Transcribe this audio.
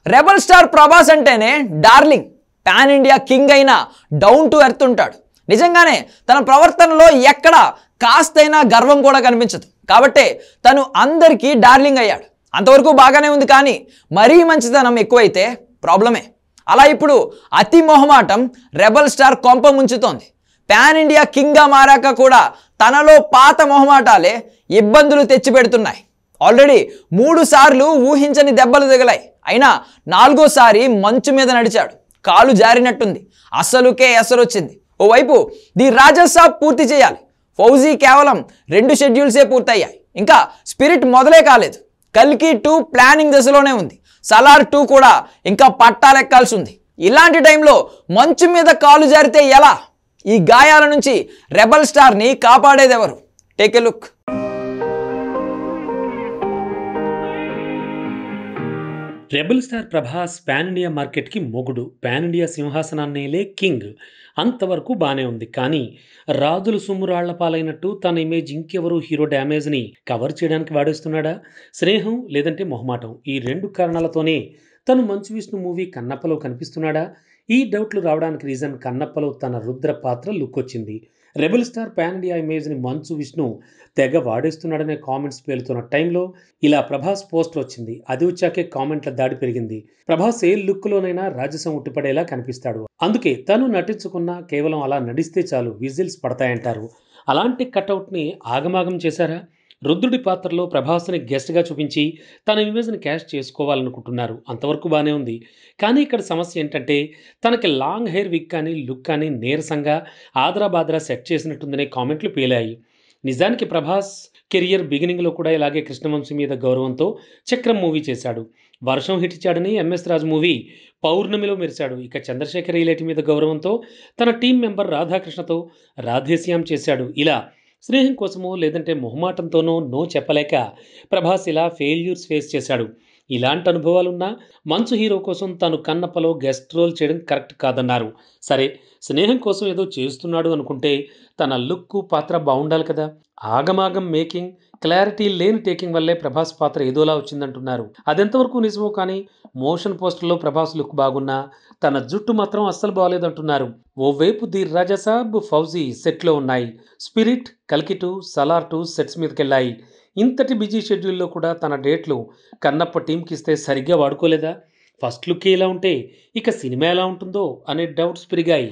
Rebel star Prabhas అంటేనే darling, pan India king అయిన down to earth ఉంటాడు. నిజంగానే తన ప్రవర్తనలో ఎక్కడ కాస్తైనా గర్వం కూడా కనిపించదు. కాబట్టే తను అందరికీ డార్లింగ్ అయ్యాడు. అంతవరకు బాగానే ఉంది, కానీ మరీ మంచితనం ఎక్కువైతే ప్రాబ్లమే. అలా ఇప్పుడు అతి మొహమాటం రెబల్ స్టార్ కొంప ముంచుతోంది. పాన్ ఇండియా కింగ్గా మారాక కూడా తనలో పాత మొహమాటాలే ఇబ్బందులు తెచ్చిపెడుతున్నాయి. ఆల్రెడీ 3 సార్లు ఊహించని దెబ్బలు తగిలాయి. అయినా 4వ సారి మంచు మీద నడిచాడు. కాలు జారినట్టుంది, అసలుకే ఎసరొచ్చింది. ఓవైపు ది రాజా సాబ్ పూర్తి చేయాలి. ఫౌజీ కేవలం 2 షెడ్యూల్సే పూర్తయ్యాయి. ఇంకా స్పిరిట్ మొదలే కాలేదు. కల్కి 2 ప్లానింగ్ దశలోనే ఉంది. సలార్ 2 కూడా ఇంకా పట్టాలెక్కాల్సి ఉంది. ఇలాంటి టైంలో మంచు మీద కాలు జారితే ఎలా? ఈ గాయాల నుంచి రెబల్ స్టార్ని కాపాడేదెవరు? Take a look. Rebel star Prabhas pan India మార్కెట్కి మొగుడు, పాన్ ఇండియా సింహాసనాన్నేలే కింగ్. అంతవరకు బాగానే ఉంది. కానీ రాజులు సుమ్మురాళ్ల పాలైనట్టు తన ఇమేజ్ ఇంకెవరు హీరో డ్యామేజ్ని కవర్ చేయడానికి వాడేస్తున్నాడా? స్నేహం లేదంటే మొహమాటం, ఈ 2 కారణాలతోనే తను మంచు విష్ణు మూవీ కన్నప్పలో కనిపిస్తున్నాడా? ఈ డౌట్లు రావడానికి రీజన్ కన్నప్పలో తన రుద్ర పాత్ర లుక్ వచ్చింది. రెబల్ స్టార్ పాన్ ఇండియా ఇమేజ్ని మంచు విష్ణు తెగ వాడేస్తున్నాడనే కామెంట్స్ పేలుతున్న టైంలో ఇలా ప్రభాస్ పోస్ట్ వచ్చింది. అది వచ్చాకే కామెంట్ల దాడి పెరిగింది. ప్రభాస్ ఏ లుక్లోనైనా రాజసం ఉట్టిపడేలా కనిపిస్తాడు. అందుకే తను నటించుకున్నా కేవలం అలా నడిస్తే చాలు విజిల్స్ పడతాయంటారు. అలాంటి కటౌట్ని ఆగమాగం చేశారా? రుద్రుడి పాత్రలో ప్రభాస్ని గెస్ట్గా చూపించి తన ఇమేజ్ని క్యాష్ చేసుకోవాలనుకుంటున్నారు. అంతవరకు బాగానే ఉంది. కానీ ఇక్కడ సమస్య ఏంటంటే తనకి లాంగ్ హెయిర్ విగ్ కానీ లుక్ కానీ నీరసంగా ఆదరాబాదరా సెట్ చేసినట్టుందనే కామెంట్లు పేలాయి. నిజానికి ప్రభాస్ కెరియర్ బిగినింగ్లో కూడా ఇలాగే కృష్ణవంశీ మీద గౌరవంతో చక్రం మూవీ చేశాడు. వర్షం హిట్ ఇచ్చాడని ఎంఎస్ రాజు మూవీ పౌర్ణమిలో మెరిశాడు. ఇక చంద్రశేఖర్ ఇలేటి మీద గౌరవంతో తన టీం మెంబర్ రాధాకృష్ణతో రాధేశ్యాం చేశాడు. ఇలా స్నేహం కోసమో లేదంటే మొహమాటంతోనో నో చెప్పలేక ప్రభాస్ ఇలా ఫెయిల్యూర్స్ ఫేస్ చేశాడు. ఇలాంటి అనుభవాలున్నా మంచు హీరో కోసం తను కన్నప్పలో గెస్ట్ రోల్ చేయడం కరెక్ట్ కాదన్నారు. సరే, స్నేహం కోసం ఏదో చేస్తున్నాడు అనుకుంటే తన లుక్ పాత్ర బాగుండాలి కదా. ఆగమాగం మేకింగ్, క్లారిటీ లేని టేకింగ్ వల్లే ప్రభాస్ పాత్ర ఏదోలా వచ్చిందంటున్నారు. అదెంతవరకు నిజమో కానీ మోషన్ పోస్టర్లో ప్రభాస్ లుక్ బాగున్నా తన జుట్టు మాత్రం అస్సలు బాగలేదంటున్నారు. ఓవైపు ది రాజా సాబ్, ఫౌజీ సెట్లో ఉన్నాయి. స్పిరిట్, కల్కి 2, సలార్ 2 సెట్స్ మీదకెళ్ళాయి. ఇంతటి బిజీ షెడ్యూల్లో కూడా తన డేట్లు కన్నప్ప టీంకి ఇస్తే సరిగ్గా వాడుకోలేదా? ఫస్ట్ లుక్ ఎలా ఉంటే ఇక సినిమా ఎలా ఉంటుందో అనే డౌట్స్ పెరిగాయి.